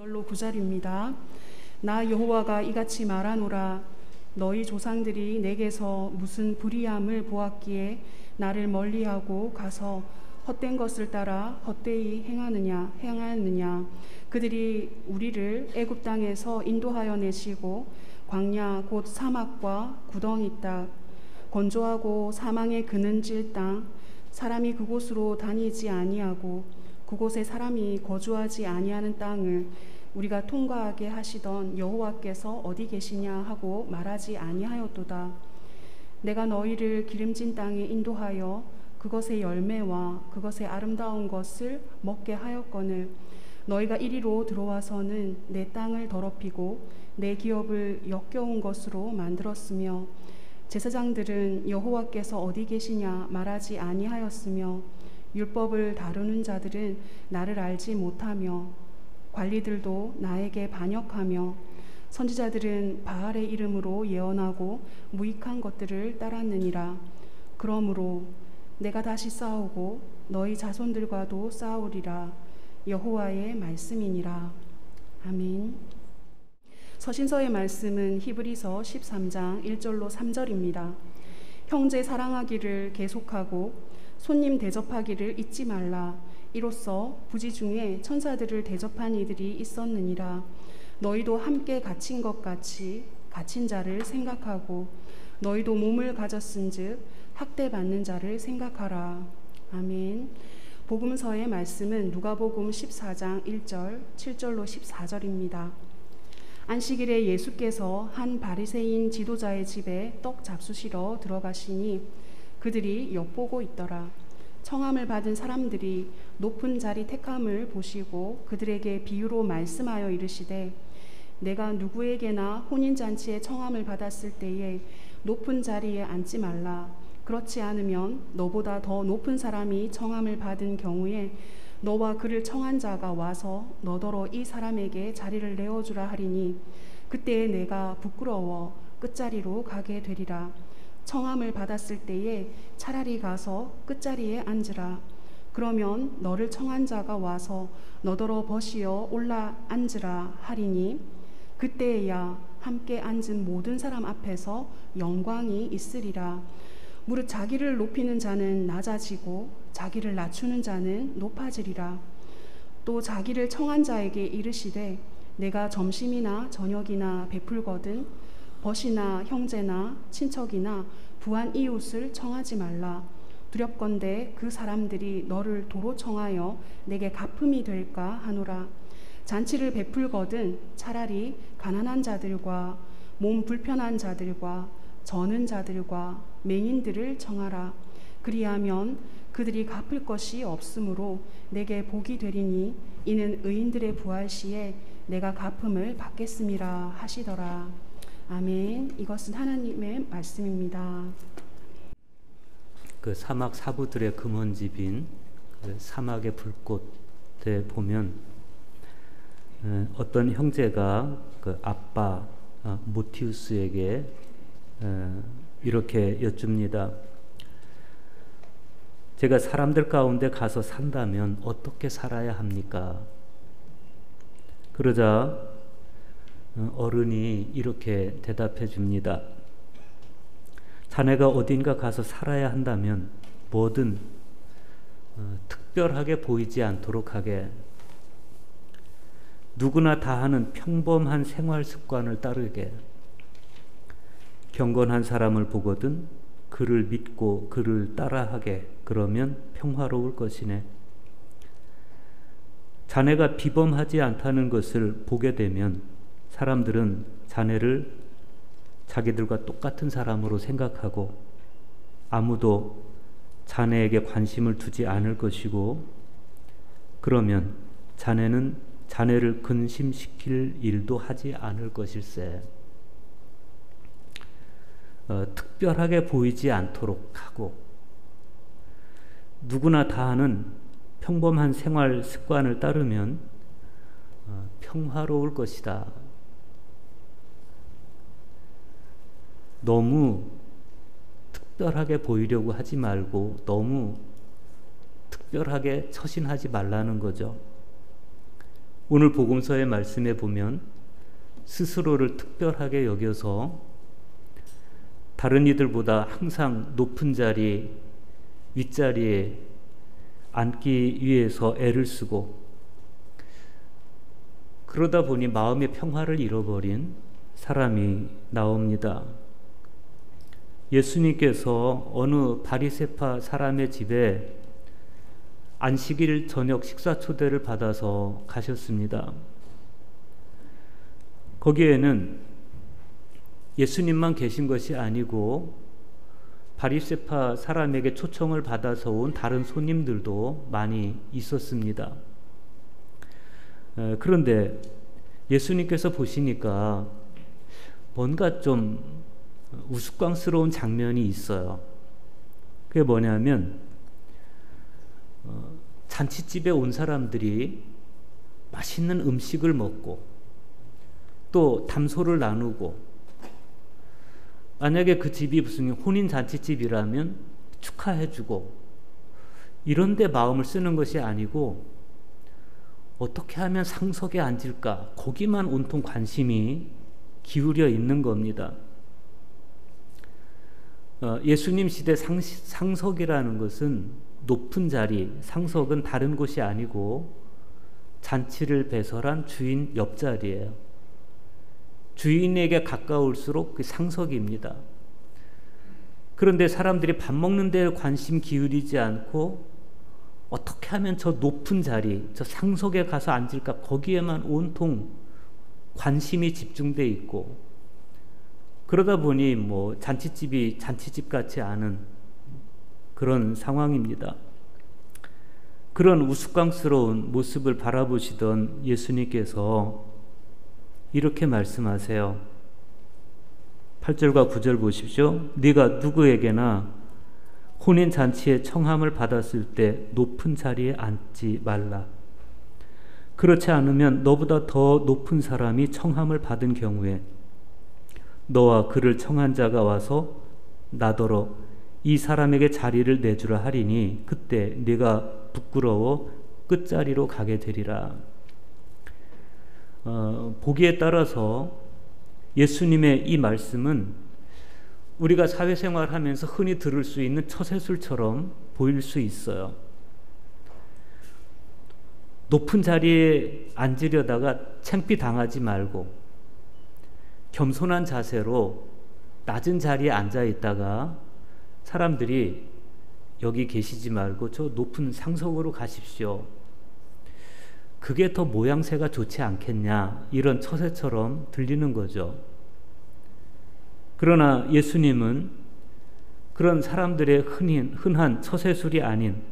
절로 9절입니다. 나 여호와가 이같이 말하노라. 너희 조상들이 내게서 무슨 불의함을 보았기에 나를 멀리하고 가서 헛된 것을 따라 헛되이 행하느냐. 그들이 우리를 애굽 땅에서 인도하여 내시고 광야 곧 사막과 구덩이 땅, 건조하고 사망의 그늘질 땅, 사람이 그곳으로 다니지 아니하고 그곳에 사람이 거주하지 아니하는 땅을 우리가 통과하게 하시던 여호와께서 어디 계시냐 하고 말하지 아니하였도다. 내가 너희를 기름진 땅에 인도하여 그것의 열매와 그것의 아름다운 것을 먹게 하였거늘 너희가 이리로 들어와서는 내 땅을 더럽히고 내 기업을 역겨운 것으로 만들었으며 제사장들은 여호와께서 어디 계시냐 말하지 아니하였으며 율법을 다루는 자들은 나를 알지 못하며 관리들도 나에게 반역하며 선지자들은 바알의 이름으로 예언하고 무익한 것들을 따랐느니라. 그러므로 내가 다시 싸우고 너희 자손들과도 싸우리라. 여호와의 말씀이니라. 아멘. 서신서의 말씀은 히브리서 13장 1절로 3절입니다. 형제 사랑하기를 계속하고 손님 대접하기를 잊지 말라. 이로써 부지 중에 천사들을 대접한 이들이 있었느니라. 너희도 함께 갇힌 것 같이 갇힌 자를 생각하고 너희도 몸을 가졌은즉 학대받는 자를 생각하라. 아멘. 복음서의 말씀은 누가복음 14장 1절, 7절로 14절입니다. 안식일에 예수께서 한 바리새인 지도자의 집에 떡 잡수시러 들어가시니 그들이 엿보고 있더라. 청함을 받은 사람들이 높은 자리 택함을 보시고 그들에게 비유로 말씀하여 이르시되 내가 누구에게나 혼인잔치에 청함을 받았을 때에 높은 자리에 앉지 말라. 그렇지 않으면 너보다 더 높은 사람이 청함을 받은 경우에 너와 그를 청한 자가 와서 너더러 이 사람에게 자리를 내어주라 하리니 그때에 내가 부끄러워 끝자리로 가게 되리라. 청함을 받았을 때에 차라리 가서 끝자리에 앉으라. 그러면 너를 청한 자가 와서 너더러 버시어 올라 앉으라 하리니 그때에야 함께 앉은 모든 사람 앞에서 영광이 있으리라. 무릇 자기를 높이는 자는 낮아지고 자기를 낮추는 자는 높아지리라. 또 자기를 청한 자에게 이르시되 내가 점심이나 저녁이나 베풀거든 벗이나 형제나 친척이나 부한 이웃을 청하지 말라. 두렵건대 그 사람들이 너를 도로 청하여 내게 갚음이 될까 하노라. 잔치를 베풀거든 차라리 가난한 자들과 몸 불편한 자들과 저는 자들과 맹인들을 청하라. 그리하면 그들이 갚을 것이 없으므로 내게 복이 되리니 이는 의인들의 부활 시에 내가 갚음을 받겠음이라 하시더라. 아멘. 이것은 하나님의 말씀입니다. 그 사막 사부들의 금원집인 그 사막의 불꽃에 보면 어떤 형제가 그 아빠 모티우스에게 이렇게 여쭙니다. 제가 사람들 가운데 가서 산다면 어떻게 살아야 합니까? 그러자 어른이 이렇게 대답해 줍니다. 자네가 어딘가 가서 살아야 한다면 뭐든 특별하게 보이지 않도록 하게 누구나 다 하는 평범한 생활 습관을 따르게 경건한 사람을 보거든 그를 믿고 그를 따라하게 그러면 평화로울 것이네. 자네가 비범하지 않다는 것을 보게 되면 사람들은 자네를 자기들과 똑같은 사람으로 생각하고 아무도 자네에게 관심을 두지 않을 것이고 그러면 자네는 자네를 근심시킬 일도 하지 않을 것일세. 특별하게 보이지 않도록 하고 누구나 다 하는 평범한 생활 습관을 따르면 평화로울 것이다. 너무 특별하게 보이려고 하지 말고 너무 특별하게 처신하지 말라는 거죠. 오늘 복음서의 말씀에 보면 스스로를 특별하게 여겨서 다른 이들보다 항상 높은 자리, 윗자리에 앉기 위해서 애를 쓰고, 그러다 보니 마음의 평화를 잃어버린 사람이 나옵니다. 예수님께서 어느 바리새파 사람의 집에 안식일 저녁 식사 초대를 받아서 가셨습니다. 거기에는 예수님만 계신 것이 아니고 바리새파 사람에게 초청을 받아서 온 다른 손님들도 많이 있었습니다. 그런데 예수님께서 보시니까 뭔가 좀 우스꽝스러운 장면이 있어요. 그게 뭐냐면 잔치집에 온 사람들이 맛있는 음식을 먹고 또 담소를 나누고, 만약에 그 집이 무슨 혼인 잔치집이라면 축하해주고, 이런 데 마음을 쓰는 것이 아니고 어떻게 하면 상석에 앉을까, 거기만 온통 관심이 기울여 있는 겁니다. 예수님 시대 상석이라는 것은 높은 자리, 상석은 다른 곳이 아니고 잔치를 배설한 주인 옆자리예요. 주인에게 가까울수록 그 상석입니다. 그런데 사람들이 밥 먹는 데 관심 기울이지 않고 어떻게 하면 저 높은 자리, 저 상석에 가서 앉을까, 거기에만 온통 관심이 집중돼 있고, 그러다 보니 잔치집이 잔치집 같지 않은 그런 상황입니다. 그런 우스꽝스러운 모습을 바라보시던 예수님께서 이렇게 말씀하세요. 8절과 9절 보십시오. 네가 누구에게나 혼인 잔치에 청함을 받았을 때 높은 자리에 앉지 말라. 그렇지 않으면 너보다 더 높은 사람이 청함을 받은 경우에 너와 그를 청한 자가 와서 나더러 이 사람에게 자리를 내주라 하리니 그때 네가 부끄러워 끝자리로 가게 되리라. 보기에 따라서 예수님의 이 말씀은 우리가 사회생활하면서 흔히 들을 수 있는 처세술처럼 보일 수 있어요. 높은 자리에 앉으려다가 창피당하지 말고 겸손한 자세로 낮은 자리에 앉아 있다가 사람들이 여기 계시지 말고 저 높은 상석으로 가십시오, 그게 더 모양새가 좋지 않겠냐, 이런 처세처럼 들리는 거죠. 그러나 예수님은 그런 사람들의 흔한 처세술이 아닌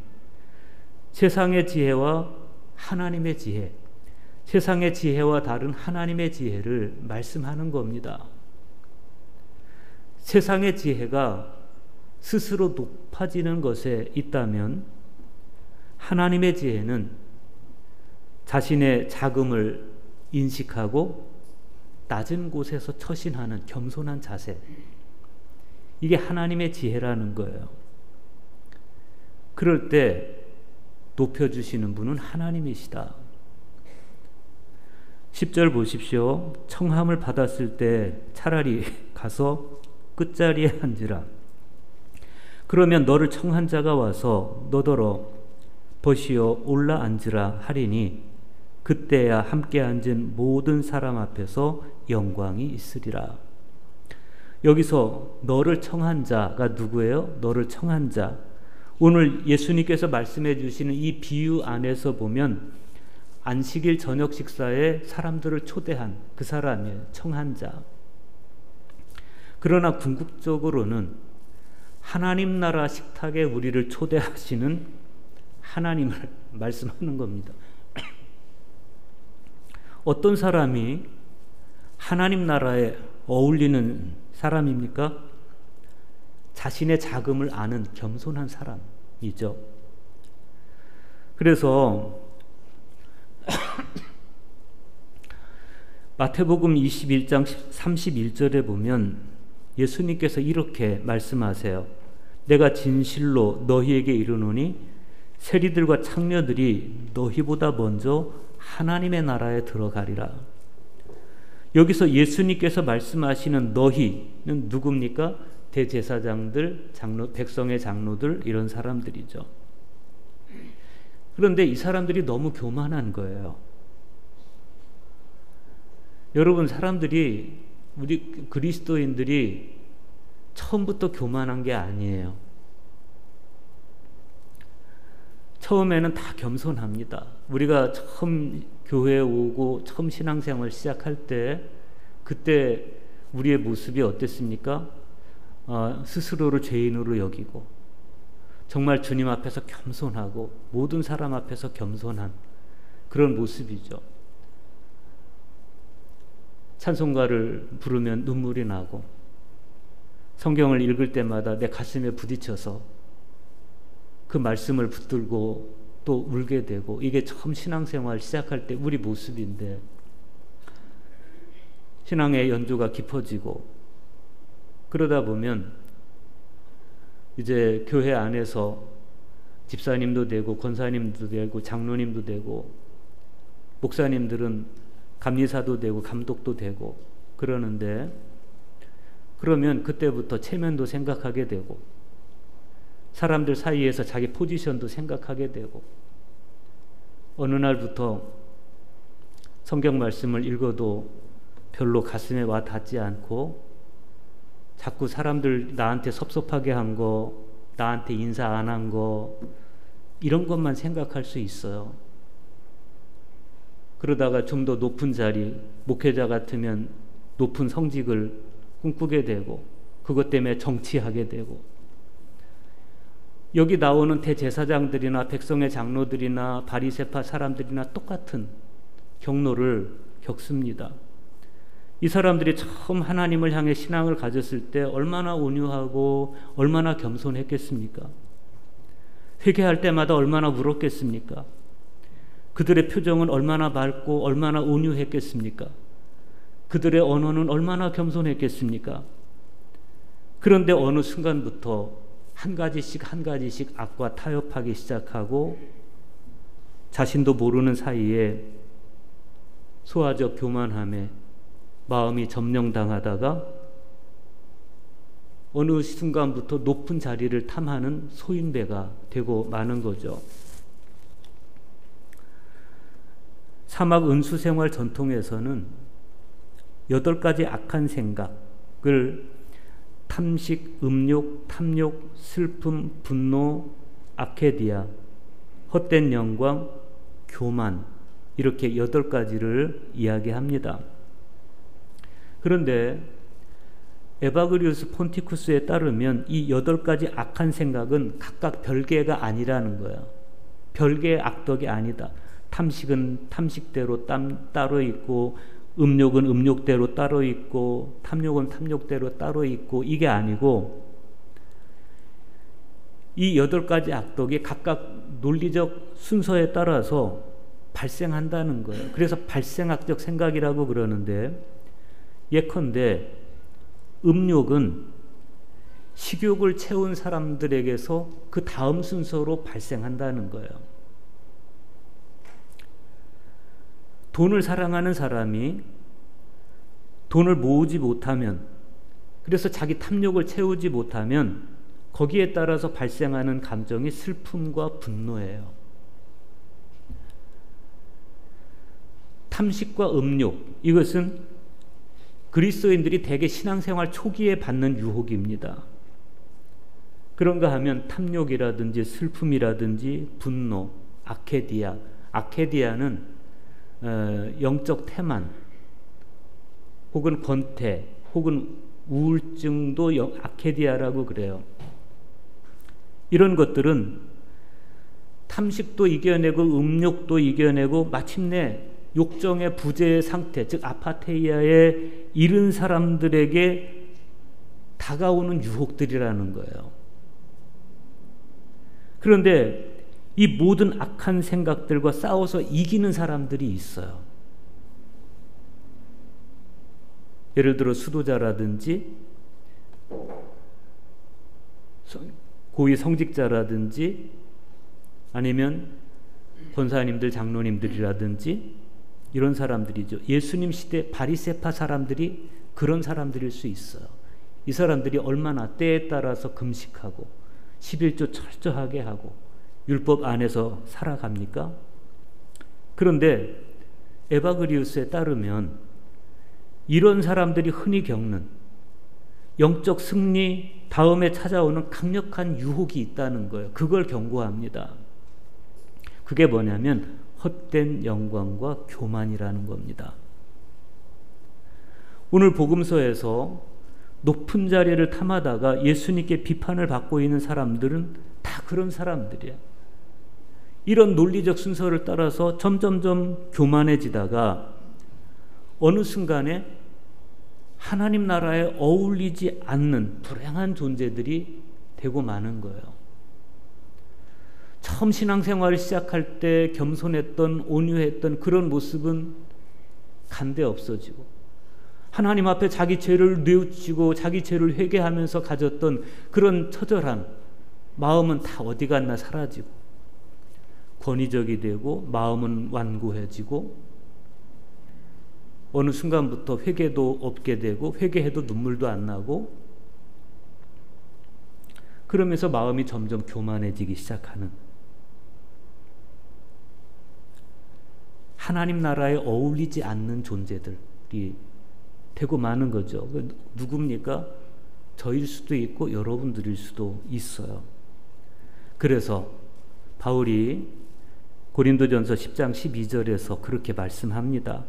세상의 지혜와 하나님의 지혜, 세상의 지혜와 다른 하나님의 지혜를 말씀하는 겁니다. 세상의 지혜가 스스로 높아지는 것에 있다면 하나님의 지혜는 자신의 자금을 인식하고 낮은 곳에서 처신하는 겸손한 자세, 이게 하나님의 지혜라는 거예요. 그럴 때 높여주시는 분은 하나님이시다. 10절 보십시오. 청함을 받았을 때 차라리 가서 끝자리에 앉으라. 그러면 너를 청한 자가 와서 너더러 보시오 올라 앉으라 하리니 그때야 함께 앉은 모든 사람 앞에서 영광이 있으리라. 여기서 너를 청한 자가 누구예요? 너를 청한 자. 오늘 예수님께서 말씀해 주시는 이 비유 안에서 보면 안식일 저녁 식사에 사람들을 초대한 그 사람이에요. 청한 자. 그러나 궁극적으로는 하나님 나라 식탁에 우리를 초대하시는 하나님을 말씀하는 겁니다. 어떤 사람이 하나님 나라에 어울리는 사람입니까? 자신의 자금을 아는 겸손한 사람이죠. 그래서 마태복음 21장 31절에 보면 예수님께서 이렇게 말씀하세요. 내가 진실로 너희에게 이르노니 세리들과 창녀들이 너희보다 먼저 하나님의 나라에 들어가리라. 여기서 예수님께서 말씀하시는 너희는 누굽니까? 대제사장들, 백성의 장로들, 이런 사람들이죠. 그런데 이 사람들이 너무 교만한 거예요. 여러분, 사람들이, 우리 그리스도인들이 처음부터 교만한 게 아니에요. 처음에는 다 겸손합니다. 우리가 처음 교회에 오고 처음 신앙생활 시작할 때, 그때 우리의 모습이 어땠습니까? 스스로를 죄인으로 여기고 정말 주님 앞에서 겸손하고 모든 사람 앞에서 겸손한 그런 모습이죠. 찬송가를 부르면 눈물이 나고 성경을 읽을 때마다 내 가슴에 부딪혀서 그 말씀을 붙들고 또 울게 되고, 이게 처음 신앙생활 시작할 때 우리 모습인데, 신앙의 연조가 깊어지고 그러다 보면 이제 교회 안에서 집사님도 되고 권사님도 되고 장로님도 되고 목사님들은 감리사도 되고 감독도 되고 그러는데, 그러면 그때부터 체면도 생각하게 되고 사람들 사이에서 자기 포지션도 생각하게 되고, 어느 날부터 성경 말씀을 읽어도 별로 가슴에 와 닿지 않고 자꾸 사람들 나한테 섭섭하게 한 거, 나한테 인사 안 한 거, 이런 것만 생각할 수 있어요. 그러다가 좀 더 높은 자리, 목회자 같으면 높은 성직을 꿈꾸게 되고 그것 때문에 정치하게 되고, 여기 나오는 대제사장들이나 백성의 장로들이나 바리새파 사람들이나 똑같은 경로를 겪습니다. 이 사람들이 처음 하나님을 향해 신앙을 가졌을 때 얼마나 온유하고 얼마나 겸손했겠습니까? 회개할 때마다 얼마나 울었겠습니까? 그들의 표정은 얼마나 맑고 얼마나 온유했겠습니까? 그들의 언어는 얼마나 겸손했겠습니까? 그런데 어느 순간부터 한 가지씩 악과 타협하기 시작하고 자신도 모르는 사이에 소아적 교만함에 마음이 점령당하다가 어느 순간부터 높은 자리를 탐하는 소인배가 되고 마는 거죠. 사막 은수생활 전통에서는 8가지 악한 생각을 탐식, 음욕, 탐욕, 슬픔, 분노, 아케디아, 헛된 영광, 교만, 이렇게 8가지를 이야기합니다. 그런데 에바그리우스 폰티쿠스에 따르면 이 8가지 악한 생각은 각각 별개가 아니라는 거예요. 별개의 악덕이 아니다. 탐식은 탐식대로 따로 있고, 음욕은 음욕대로 따로 있고, 탐욕은 탐욕대로 따로 있고, 이게 아니고 이 8가지 악덕이 각각 논리적 순서에 따라서 발생한다는 거예요. 그래서 발생학적 생각이라고 그러는데, 예컨대 음욕은 식욕을 채운 사람들에게서 그 다음 순서로 발생한다는 거예요. 돈을 사랑하는 사람이 돈을 모으지 못하면, 그래서 자기 탐욕을 채우지 못하면 거기에 따라서 발생하는 감정이 슬픔과 분노예요. 탐식과 음욕, 이것은 그리스도인들이 대개 신앙생활 초기에 받는 유혹입니다. 그런가 하면 탐욕이라든지 슬픔이라든지 분노, 아케디아는 영적 태만 혹은 권태 혹은 우울증도 아케디아라고 그래요. 이런 것들은 탐식도 이겨내고 음욕도 이겨내고 마침내 욕정의 부재의 상태, 즉 아파테이아에 이른 사람들에게 다가오는 유혹들이라는 거예요. 그런데 이 모든 악한 생각들과 싸워서 이기는 사람들이 있어요. 예를 들어 수도자라든지 고위 성직자라든지 아니면 권사님들, 장로님들이라든지 이런 사람들이죠. 예수님 시대 바리새파 사람들이 그런 사람들일 수 있어요. 이 사람들이 얼마나 때에 따라서 금식하고 11조 철저하게 하고 율법 안에서 살아갑니까? 그런데 에바그리우스에 따르면 이런 사람들이 흔히 겪는 영적 승리 다음에 찾아오는 강력한 유혹이 있다는 거예요. 그걸 경고합니다. 그게 뭐냐면 헛된 영광과 교만이라는 겁니다. 오늘 복음서에서 높은 자리를 탐하다가 예수님께 비판을 받고 있는 사람들은 다 그런 사람들이야. 이런 논리적 순서를 따라서 점점점 교만해지다가 어느 순간에 하나님 나라에 어울리지 않는 불행한 존재들이 되고 마는 거예요. 처음 신앙생활을 시작할 때 겸손했던 온유했던 그런 모습은 간데 없어지고 하나님 앞에 자기 죄를 뉘우치고 자기 죄를 회개하면서 가졌던 그런 처절함 마음은 다 어디 갔나 사라지고 권위적이 되고 마음은 완고해지고 어느 순간부터 회개도 없게 되고 회개해도 눈물도 안 나고 그러면서 마음이 점점 교만해지기 시작하는 하나님 나라에 어울리지 않는 존재들이 되고 마는 거죠. 누굽니까? 저일 수도 있고 여러분들일 수도 있어요. 그래서 바울이 고린도전서 10장 12절에서 그렇게 말씀합니다.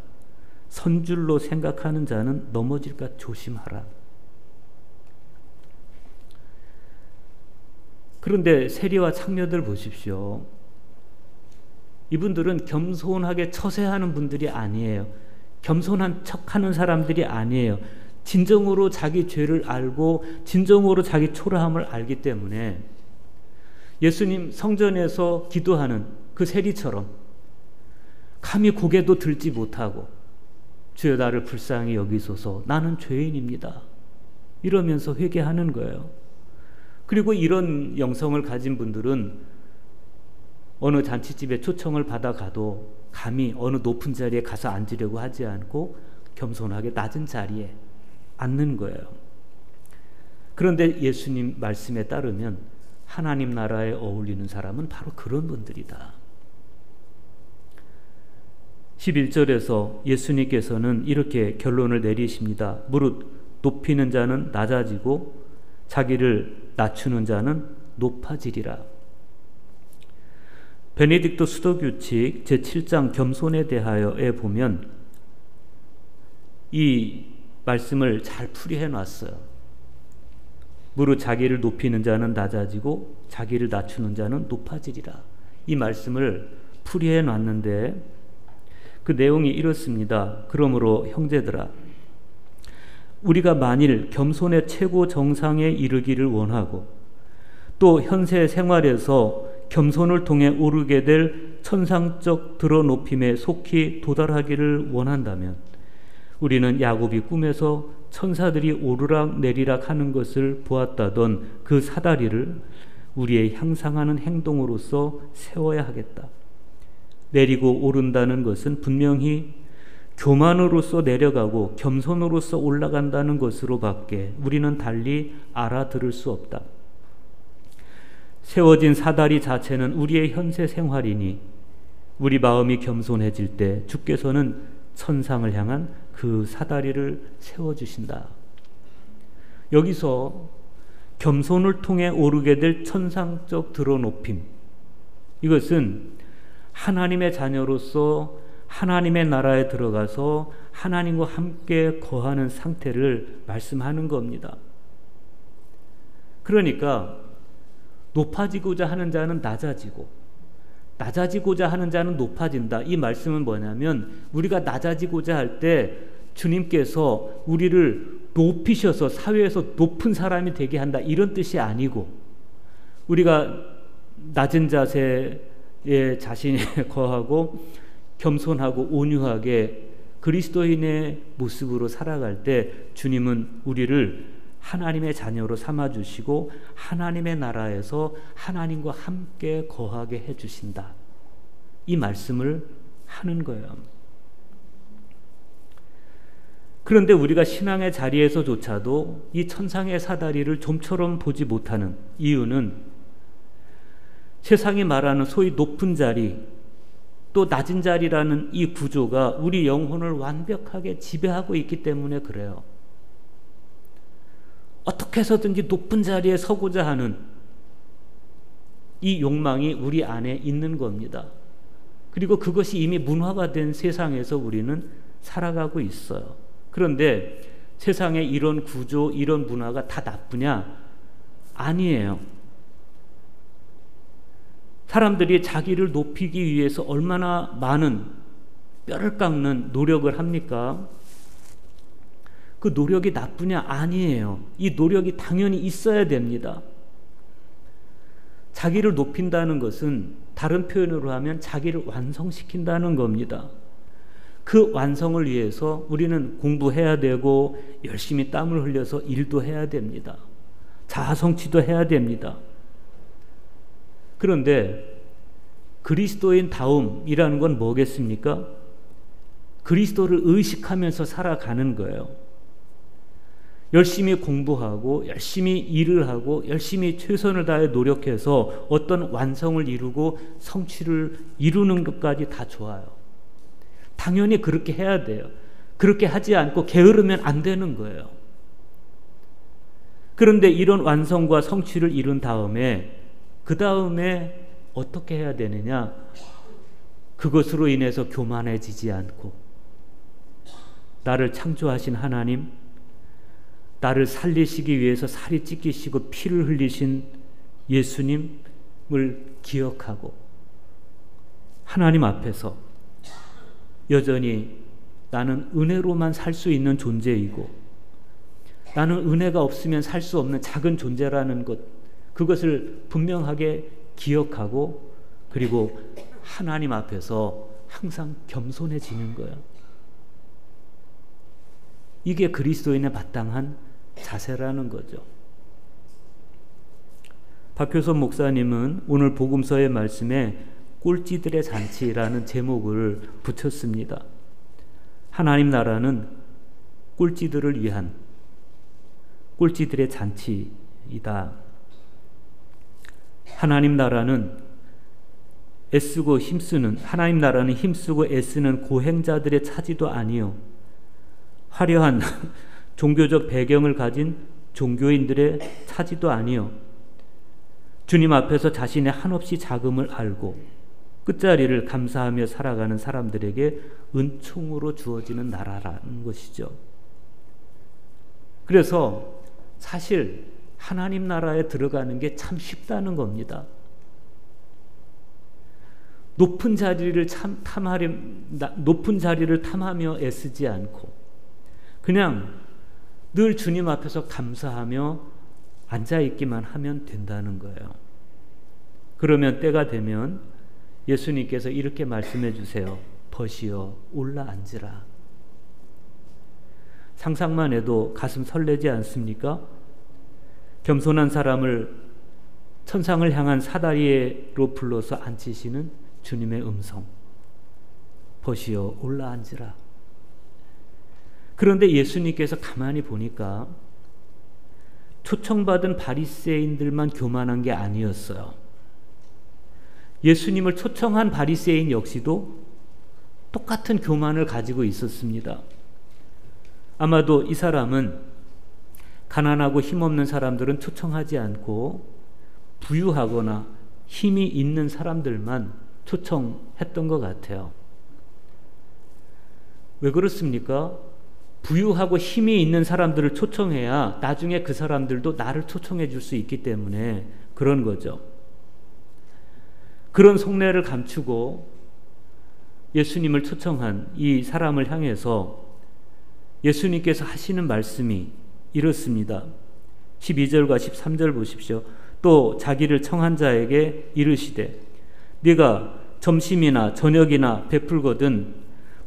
선줄로 생각하는 자는 넘어질까 조심하라. 그런데 세리와 창녀들 보십시오. 이분들은 겸손하게 처세하는 분들이 아니에요. 겸손한 척하는 사람들이 아니에요. 진정으로 자기 죄를 알고 진정으로 자기 초라함을 알기 때문에 예수님 성전에서 기도하는 그 세리처럼 감히 고개도 들지 못하고 주여 나를 불쌍히 여기소서 나는 죄인입니다. 이러면서 회개하는 거예요. 그리고 이런 영성을 가진 분들은 어느 잔치집에 초청을 받아가도 감히 어느 높은 자리에 가서 앉으려고 하지 않고 겸손하게 낮은 자리에 앉는 거예요. 그런데 예수님 말씀에 따르면 하나님 나라에 어울리는 사람은 바로 그런 분들이다. 11절에서 예수님께서는 이렇게 결론을 내리십니다. 무릇 높이는 자는 낮아지고 자기를 낮추는 자는 높아지리라. 베네딕토 수도규칙 제7장 겸손에 대하여에 보면 이 말씀을 잘 풀이해 놨어요. 무릇 자기를 높이는 자는 낮아지고 자기를 낮추는 자는 높아지리라. 이 말씀을 풀이해 놨는데 그 내용이 이렇습니다. 그러므로 형제들아, 우리가 만일 겸손의 최고 정상에 이르기를 원하고 또 현세 생활에서 겸손을 통해 오르게 될 천상적 드러높임에 속히 도달하기를 원한다면 우리는 야곱이 꿈에서 천사들이 오르락 내리락 하는 것을 보았다던 그 사다리를 우리의 향상하는 행동으로서 세워야 하겠다. 내리고 오른다는 것은 분명히 교만으로서 내려가고 겸손으로서 올라간다는 것으로밖에 우리는 달리 알아들을 수 없다. 세워진 사다리 자체는 우리의 현세 생활이니 우리 마음이 겸손해질 때 주께서는 천상을 향한 그 사다리를 세워주신다. 여기서 겸손을 통해 오르게 될 천상적 드러높임, 이것은 하나님의 자녀로서 하나님의 나라에 들어가서 하나님과 함께 거하는 상태를 말씀하는 겁니다. 그러니까 높아지고자 하는 자는 낮아지고 낮아지고자 하는 자는 높아진다. 이 말씀은 뭐냐면 우리가 낮아지고자 할 때 주님께서 우리를 높이셔서 사회에서 높은 사람이 되게 한다, 이런 뜻이 아니고 우리가 낮은 자세에 자신에 거하고 겸손하고 온유하게 그리스도인의 모습으로 살아갈 때 주님은 우리를 하나님의 자녀로 삼아주시고 하나님의 나라에서 하나님과 함께 거하게 해주신다. 이 말씀을 하는 거예요. 그런데 우리가 신앙의 자리에서조차도 이 천상의 사다리를 좀처럼 보지 못하는 이유는 세상이 말하는 소위 높은 자리, 또 낮은 자리라는 이 구조가 우리 영혼을 완벽하게 지배하고 있기 때문에 그래요. 어떻게 해서든지 높은 자리에 서고자 하는 이 욕망이 우리 안에 있는 겁니다. 그리고 그것이 이미 문화가 된 세상에서 우리는 살아가고 있어요. 그런데 세상에 이런 구조, 이런 문화가 다 나쁘냐? 아니에요. 사람들이 자기를 높이기 위해서 얼마나 많은 뼈를 깎는 노력을 합니까? 그 노력이 나쁘냐? 아니에요. 이 노력이 당연히 있어야 됩니다. 자기를 높인다는 것은 다른 표현으로 하면 자기를 완성시킨다는 겁니다. 그 완성을 위해서 우리는 공부해야 되고 열심히 땀을 흘려서 일도 해야 됩니다. 자아성취도 해야 됩니다. 그런데 그리스도인 다움이라는 건 뭐겠습니까? 그리스도를 의식하면서 살아가는 거예요. 열심히 공부하고 열심히 일을 하고 열심히 최선을 다해 노력해서 어떤 완성을 이루고 성취를 이루는 것까지 다 좋아요. 당연히 그렇게 해야 돼요. 그렇게 하지 않고 게으르면 안 되는 거예요. 그런데 이런 완성과 성취를 이룬 다음에 그 다음에 어떻게 해야 되느냐? 그것으로 인해서 교만해지지 않고 나를 창조하신 하나님, 나를 살리시기 위해서 살이 찢기시고 피를 흘리신 예수님을 기억하고 하나님 앞에서 여전히 나는 은혜로만 살 수 있는 존재이고 나는 은혜가 없으면 살 수 없는 작은 존재라는 것, 그것을 분명하게 기억하고 그리고 하나님 앞에서 항상 겸손해지는 거예요. 이게 그리스도인의 마땅한 자세라는 거죠. 박효선 목사님은 오늘 복음서의 말씀에 꼴찌들의 잔치라는 제목을 붙였습니다. 하나님 나라는 꼴찌들을 위한 꼴찌들의 잔치이다. 하나님 나라는 하나님 나라는 힘쓰고 애쓰는 고행자들의 차지도 아니요 화려한 종교적 배경을 가진 종교인들의 차지도 아니요 주님 앞에서 자신의 한없이 자금을 알고 끝자리를 감사하며 살아가는 사람들에게 은총으로 주어지는 나라라는 것이죠. 그래서 사실 하나님 나라에 들어가는 게 참 쉽다는 겁니다. 높은 자리를 탐하며 애쓰지 않고 그냥 늘 주님 앞에서 감사하며 앉아있기만 하면 된다는 거예요. 그러면 때가 되면 예수님께서 이렇게 말씀해 주세요. 벗이여 올라앉으라. 상상만 해도 가슴 설레지 않습니까? 겸손한 사람을 천상을 향한 사다리로 불러서 앉히시는 주님의 음성. 벗이여 올라앉으라. 그런데 예수님께서 가만히 보니까 초청받은 바리새인들만 교만한 게 아니었어요. 예수님을 초청한 바리새인 역시도 똑같은 교만을 가지고 있었습니다. 아마도 이 사람은 가난하고 힘없는 사람들은 초청하지 않고 부유하거나 힘이 있는 사람들만 초청했던 것 같아요. 왜 그렇습니까? 부유하고 힘이 있는 사람들을 초청해야 나중에 그 사람들도 나를 초청해 줄 수 있기 때문에 그런 거죠. 그런 속내를 감추고 예수님을 초청한 이 사람을 향해서 예수님께서 하시는 말씀이 이렇습니다. 12절과 13절 보십시오. 또 자기를 청한 자에게 이르시되 네가 점심이나 저녁이나 베풀거든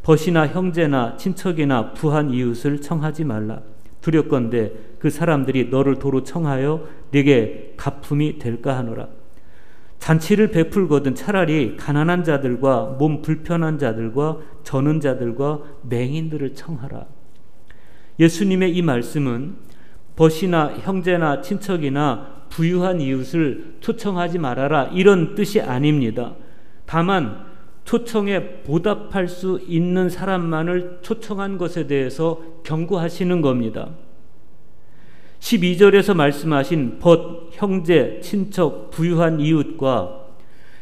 벗이나 형제나 친척이나 부한 이웃을 청하지 말라. 두렵건대 그 사람들이 너를 도로 청하여 네게 갚음이 될까 하노라. 잔치를 베풀거든 차라리 가난한 자들과 몸 불편한 자들과 저는 자들과 맹인들을 청하라. 예수님의 이 말씀은 벗이나 형제나 친척이나 부유한 이웃을 초청하지 말아라 이런 뜻이 아닙니다. 다만 초청에 보답할 수 있는 사람만을 초청한 것에 대해서 경고하시는 겁니다. 12절에서 말씀하신 벗, 형제, 친척, 부유한 이웃과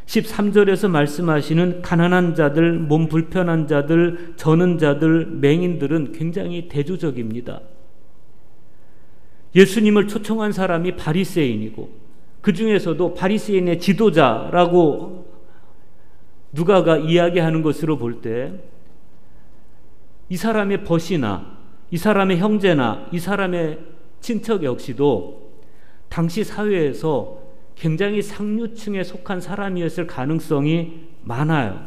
13절에서 말씀하시는 가난한 자들, 몸 불편한 자들, 저는 자들, 맹인들은 굉장히 대조적입니다. 예수님을 초청한 사람이 바리새인이고 그 중에서도 바리새인의 지도자라고 누가가 이야기하는 것으로 볼 때 이 사람의 벗이나 이 사람의 형제나 이 사람의 친척 역시도 당시 사회에서 굉장히 상류층에 속한 사람이었을 가능성이 많아요.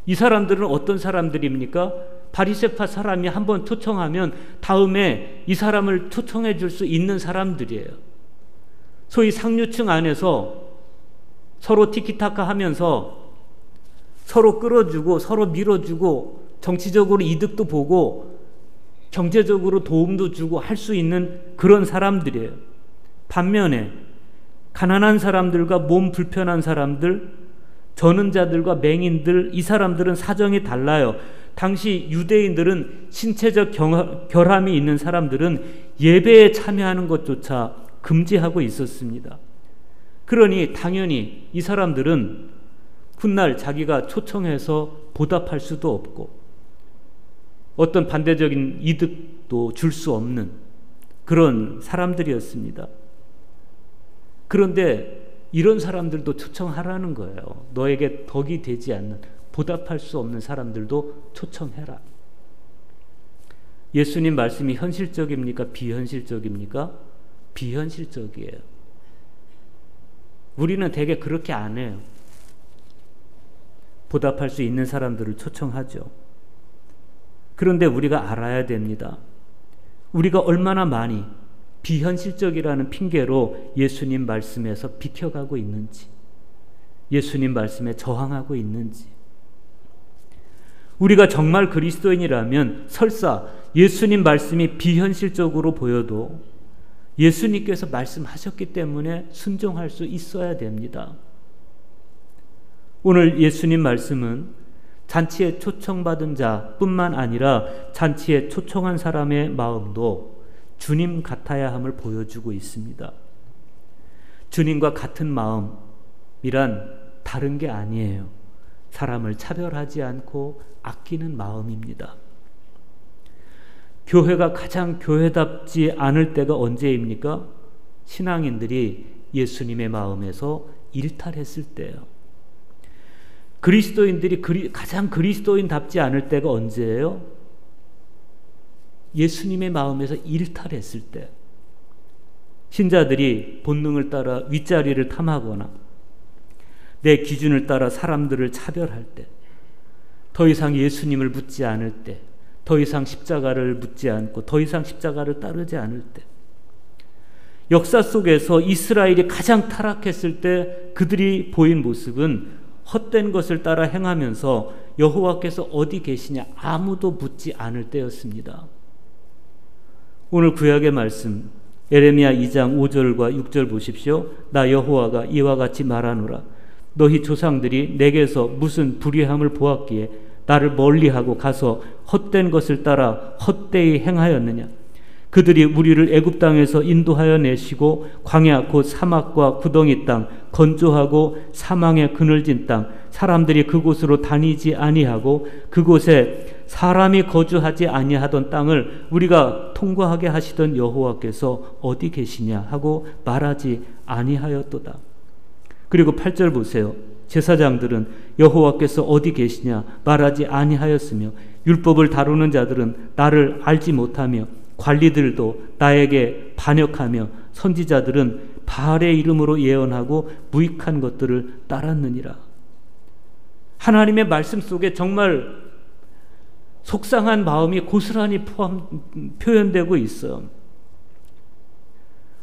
이 사람들은 어떤 사람들입니까? 바리새파 사람이 한번 초청하면 다음에 이 사람을 초청해 줄 수 있는 사람들이에요. 소위 상류층 안에서 서로 티키타카 하면서 서로 끌어주고 서로 밀어주고 정치적으로 이득도 보고 경제적으로 도움도 주고 할 수 있는 그런 사람들이에요. 반면에 가난한 사람들과 몸 불편한 사람들, 저는 자들과 맹인들, 이 사람들은 사정이 달라요. 당시 유대인들은 신체적 결함이 있는 사람들은 예배에 참여하는 것조차 금지하고 있었습니다. 그러니 당연히 이 사람들은 훗날 자기가 초청해서 보답할 수도 없고 어떤 반대적인 이득도 줄 수 없는 그런 사람들이었습니다. 그런데 이런 사람들도 초청하라는 거예요. 너에게 덕이 되지 않는, 보답할 수 없는 사람들도 초청해라. 예수님 말씀이 현실적입니까? 비현실적입니까? 비현실적이에요. 우리는 대개 그렇게 안 해요. 보답할 수 있는 사람들을 초청하죠. 그런데 우리가 알아야 됩니다. 우리가 얼마나 많이 비현실적이라는 핑계로 예수님 말씀에서 비켜가고 있는지, 예수님 말씀에 저항하고 있는지. 우리가 정말 그리스도인이라면 설사 예수님 말씀이 비현실적으로 보여도 예수님께서 말씀하셨기 때문에 순종할 수 있어야 됩니다. 오늘 예수님 말씀은 잔치에 초청받은 자뿐만 아니라 잔치에 초청한 사람의 마음도 주님 같아야 함을 보여주고 있습니다. 주님과 같은 마음이란 다른 게 아니에요. 사람을 차별하지 않고 아끼는 마음입니다. 교회가 가장 교회답지 않을 때가 언제입니까? 신앙인들이 예수님의 마음에서 일탈했을 때예요. 그리스도인들이 가장 그리스도인답지 않을 때가 언제예요? 예수님의 마음에서 일탈했을 때. 신자들이 본능을 따라 윗자리를 탐하거나 내 기준을 따라 사람들을 차별할 때, 더 이상 예수님을 묻지 않을 때, 더 이상 십자가를 묻지 않고 더 이상 십자가를 따르지 않을 때, 역사 속에서 이스라엘이 가장 타락했을 때 그들이 보인 모습은 헛된 것을 따라 행하면서 여호와께서 어디 계시냐 아무도 묻지 않을 때였습니다. 오늘 구약의 말씀 에레미야 2장 5절과 6절 보십시오. 나 여호와가 이와 같이 말하노라. 너희 조상들이 내게서 무슨 불의함을 보았기에 나를 멀리하고 가서 헛된 것을 따라 헛되이 행하였느냐. 그들이 우리를 애굽 땅에서 인도하여 내시고 광야 곧 사막과 구덩이 땅, 건조하고 사망의 그늘진 땅, 사람들이 그곳으로 다니지 아니하고 그곳에 사람이 거주하지 아니하던 땅을 우리가 통과하게 하시던 여호와께서 어디 계시냐 하고 말하지 아니하였도다. 그리고 8절 보세요. 제사장들은 여호와께서 어디 계시냐 말하지 아니하였으며 율법을 다루는 자들은 나를 알지 못하며 관리들도 나에게 반역하며 선지자들은 바알의 이름으로 예언하고 무익한 것들을 따랐느니라. 하나님의 말씀 속에 정말 속상한 마음이 고스란히 표현되고 있어요.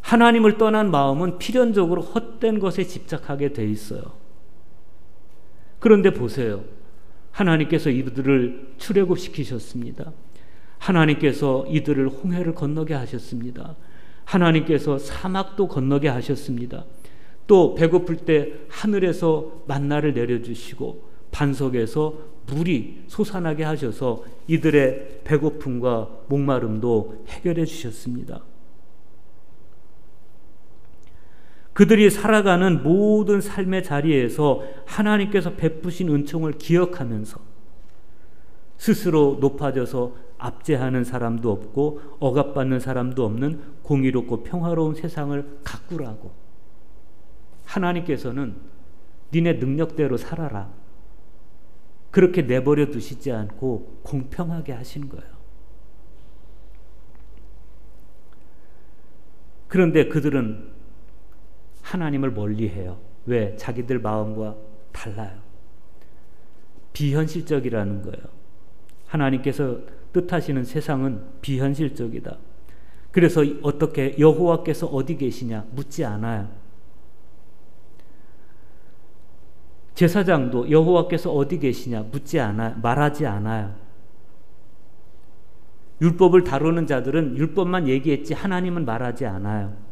하나님을 떠난 마음은 필연적으로 헛된 것에 집착하게 돼 있어요. 그런데 보세요. 하나님께서 이들을 출애굽시키셨습니다. 하나님께서 이들을 홍해를 건너게 하셨습니다. 하나님께서 사막도 건너게 하셨습니다. 또 배고플 때 하늘에서 만나를 내려주시고 반석에서 물이 솟아나게 하셔서 이들의 배고픔과 목마름도 해결해 주셨습니다. 그들이 살아가는 모든 삶의 자리에서 하나님께서 베푸신 은총을 기억하면서 스스로 높아져서 압제하는 사람도 없고 억압받는 사람도 없는 공의롭고 평화로운 세상을 가꾸라고, 하나님께서는 니네 능력대로 살아라, 그렇게 내버려 두시지 않고 공평하게 하신 거예요. 그런데 그들은 하나님을 멀리해요. 왜? 자기들 마음과 달라요. 비현실적이라는 거예요. 하나님께서 뜻하시는 세상은 비현실적이다. 그래서 어떻게 여호와께서 어디 계시냐 묻지 않아요. 제사장도 여호와께서 어디 계시냐 묻지 않아요. 말하지 않아요. 율법을 다루는 자들은 율법만 얘기했지 하나님은 말하지 않아요.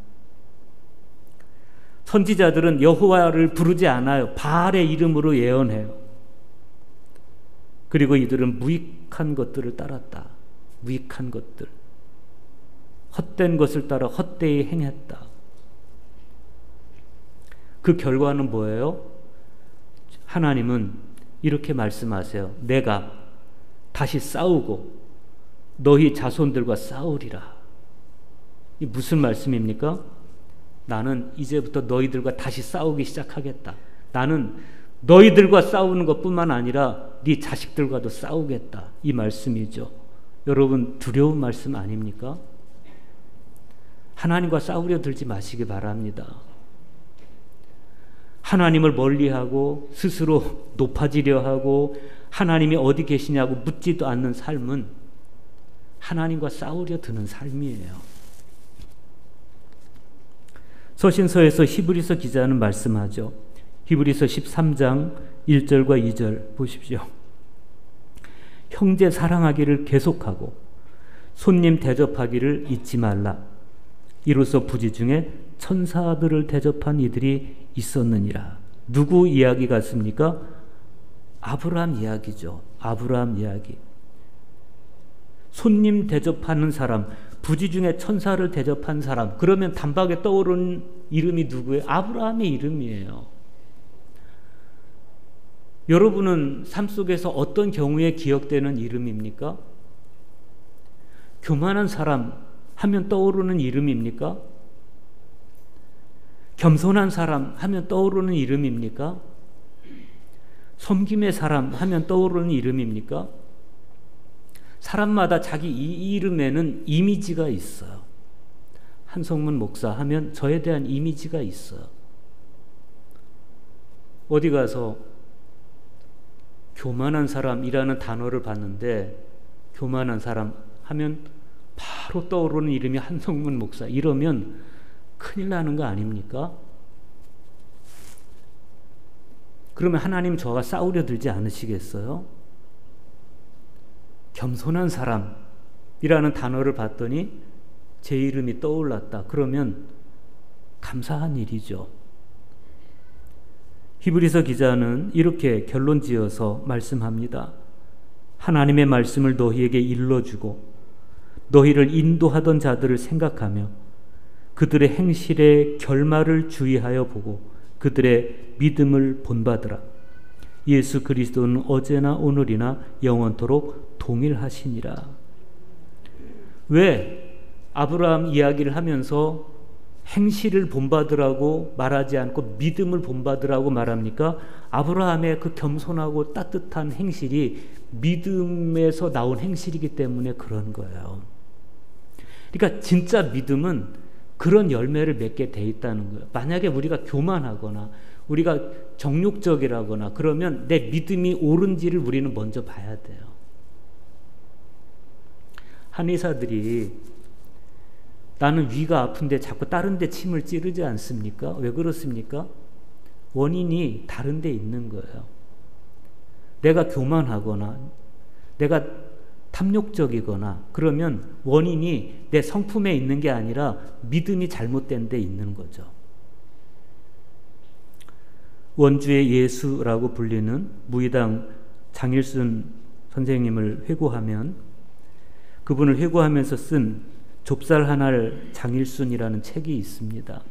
선지자들은 여호와를 부르지 않아요. 바알의 이름으로 예언해요. 그리고 이들은 무익한 것들을 따랐다. 무익한 것들, 헛된 것을 따라 헛되이 행했다. 그 결과는 뭐예요? 하나님은 이렇게 말씀하세요. 내가 다시 싸우고 너희 자손들과 싸우리라. 이 무슨 말씀입니까? 나는 이제부터 너희들과 다시 싸우기 시작하겠다. 나는 너희들과 싸우는 것뿐만 아니라 네 자식들과도 싸우겠다. 이 말씀이죠. 여러분, 두려운 말씀 아닙니까? 하나님과 싸우려 들지 마시기 바랍니다. 하나님을 멀리하고 스스로 높아지려 하고 하나님이 어디 계시냐고 묻지도 않는 삶은 하나님과 싸우려 드는 삶이에요. 서신서에서 히브리서 기자는 말씀하죠. 히브리서 13장 1절과 2절 보십시오. 형제 사랑하기를 계속하고 손님 대접하기를 잊지 말라. 이로써 부지 중에 천사들을 대접한 이들이 있었느니라. 누구 이야기 같습니까? 아브라함 이야기죠. 아브라함 이야기. 손님 대접하는 사람, 부지 중에 천사를 대접한 사람, 그러면 단박에 떠오르는 이름이 누구예요? 아브라함의 이름이에요. 여러분은 삶 속에서 어떤 경우에 기억되는 이름입니까? 교만한 사람 하면 떠오르는 이름입니까? 겸손한 사람 하면 떠오르는 이름입니까? 섬김의 사람 하면 떠오르는 이름입니까? 사람마다 자기 이 이름에는 이미지가 있어요. 한성문 목사 하면 저에 대한 이미지가 있어요. 어디 가서 교만한 사람이라는 단어를 봤는데 교만한 사람 하면 바로 떠오르는 이름이 한성문 목사, 이러면 큰일 나는 거 아닙니까? 그러면 하나님 저와 싸우려 들지 않으시겠어요? 겸손한 사람이라는 단어를 봤더니 제 이름이 떠올랐다. 그러면 감사한 일이죠. 히브리서 기자는 이렇게 결론 지어서 말씀합니다. 하나님의 말씀을 너희에게 일러주고 너희를 인도하던 자들을 생각하며 그들의 행실의 결말을 주의하여 보고 그들의 믿음을 본받으라. 예수 그리스도는 어제나 오늘이나 영원토록 동일하시니라. 왜 아브라함 이야기를 하면서 행실을 본받으라고 말하지 않고 믿음을 본받으라고 말합니까? 아브라함의 그 겸손하고 따뜻한 행실이 믿음에서 나온 행실이기 때문에 그런 거예요. 그러니까 진짜 믿음은 그런 열매를 맺게 돼 있다는 거예요. 만약에 우리가 교만하거나 우리가 정욕적이라거나 그러면 내 믿음이 옳은지를 우리는 먼저 봐야 돼요. 한의사들이 나는 위가 아픈데 자꾸 다른 데 침을 찌르지 않습니까? 왜 그렇습니까? 원인이 다른 데 있는 거예요. 내가 교만하거나 내가 탐욕적이거나 그러면 원인이 내 성품에 있는 게 아니라 믿음이 잘못된 데 있는 거죠. 원주의 예수라고 불리는 무의당 장일순 선생님을 회고하면 그분을 회고하면서 쓴 좁쌀 한알 장일순이라는 책이 있습니다.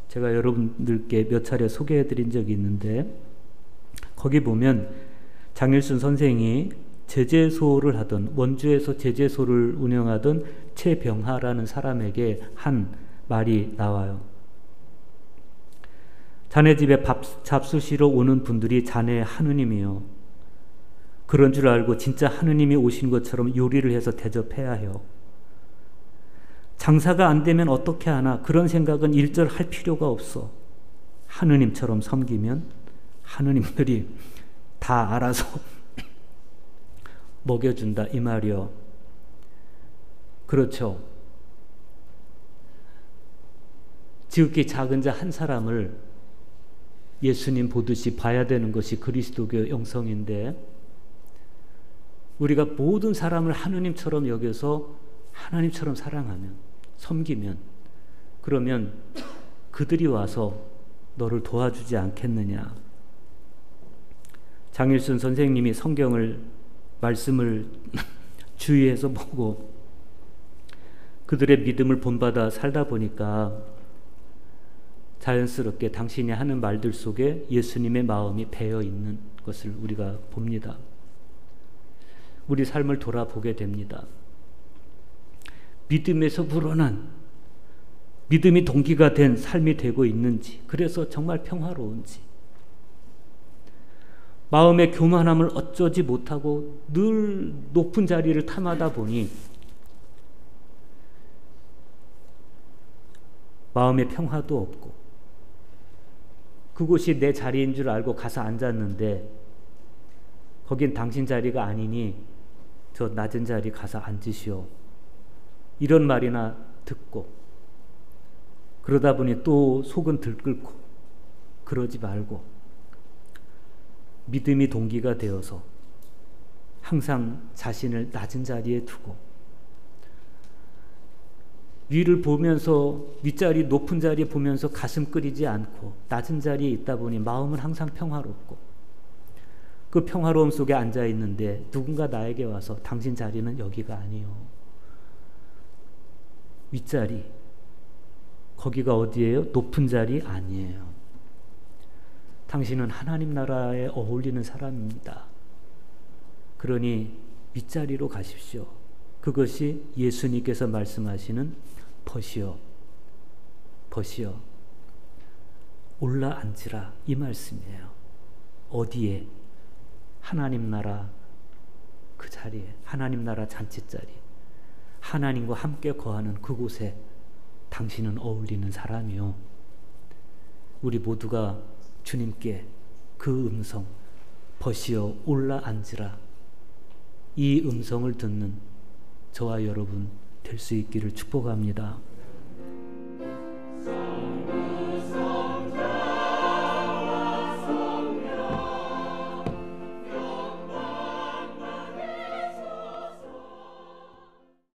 제가 여러분들께 몇 차례 소개해드린 적이 있는데 거기 보면 장일순 선생이 제재소를 하던 원주에서 제재소를 운영하던 최병하라는 사람에게 한 말이 나와요. 자네 집에 잡수시러 오는 분들이 자네의 하느님이요. 그런 줄 알고 진짜 하느님이 오신 것처럼 요리를 해서 대접해야 해요. 장사가 안 되면 어떻게 하나 그런 생각은 일절 할 필요가 없어. 하느님처럼 섬기면 하느님들이 다 알아서 먹여준다 이 말이요. 그렇죠. 지극히 작은 자 한 사람을 예수님 보듯이 봐야 되는 것이 그리스도교 영성인데 우리가 모든 사람을 하느님처럼 여겨서 하나님처럼 사랑하면 섬기면 그러면 그들이 와서 너를 도와주지 않겠느냐. 장일순 선생님이 성경을 말씀을 주의해서 보고 그들의 믿음을 본받아 살다 보니까 자연스럽게 당신이 하는 말들 속에 예수님의 마음이 배어 있는 것을 우리가 봅니다. 우리 삶을 돌아보게 됩니다. 믿음에서 불어난 믿음이 동기가 된 삶이 되고 있는지, 그래서 정말 평화로운지, 마음의 교만함을 어쩌지 못하고 늘 높은 자리를 탐하다 보니 마음의 평화도 없고 그곳이 내 자리인 줄 알고 가서 앉았는데 거긴 당신 자리가 아니니 저 낮은 자리 가서 앉으시오. 이런 말이나 듣고 그러다 보니 또 속은 들끓고 그러지 말고 믿음이 동기가 되어서 항상 자신을 낮은 자리에 두고 위를 보면서 윗자리 높은 자리에 보면서 가슴 끓이지 않고 낮은 자리에 있다 보니 마음은 항상 평화롭고 그 평화로움 속에 앉아 있는데 누군가 나에게 와서 당신 자리는 여기가 아니요. 윗자리 거기가 어디예요? 높은 자리 아니에요. 당신은 하나님 나라에 어울리는 사람입니다. 그러니 윗자리로 가십시오. 그것이 예수님께서 말씀하시는 벗이여 벗이여 올라앉으라 이 말씀이에요. 어디에? 하나님 나라 그 자리에, 하나님 나라 잔치자리, 하나님과 함께 거하는 그곳에 당신은 어울리는 사람이요. 우리 모두가 주님께 그 음성 벗이여 올라앉으라 이 음성을 듣는 저와 여러분 될 수 있기를 축복합니다.